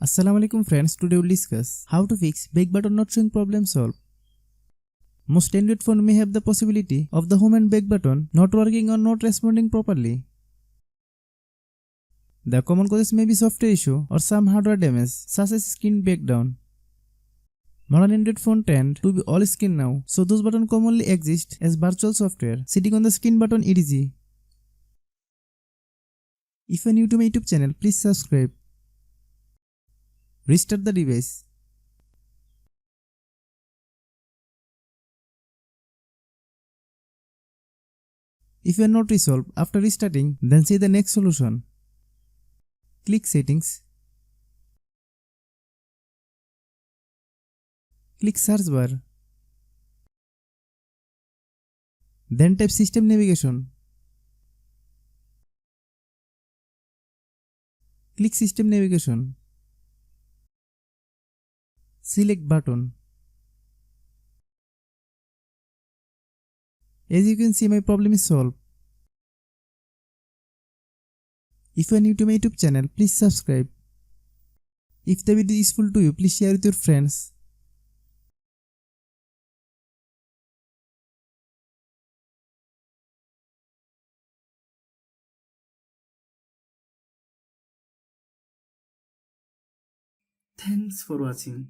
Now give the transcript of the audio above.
Assalamu alaikum friends, today we'll discuss how to fix back button not showing problem solved. Most Android phone may have the possibility of the home and back button not working or not responding properly. The common causes may be software issue or some hardware damage such as screen breakdown. Modern Android phone tend to be all screen now, so those buttons commonly exist as virtual software sitting on the screen button etc. If you are new to my YouTube channel, please subscribe. Restart the device. If you are not resolved after restarting, then see the next solution. Click Settings. Click Search bar. Then type System Navigation. Click System Navigation. Select Button. As you can see, my problem is solved. If you are new to my YouTube channel, please subscribe. If the video is useful to you, please share with your friends. Thanks for watching.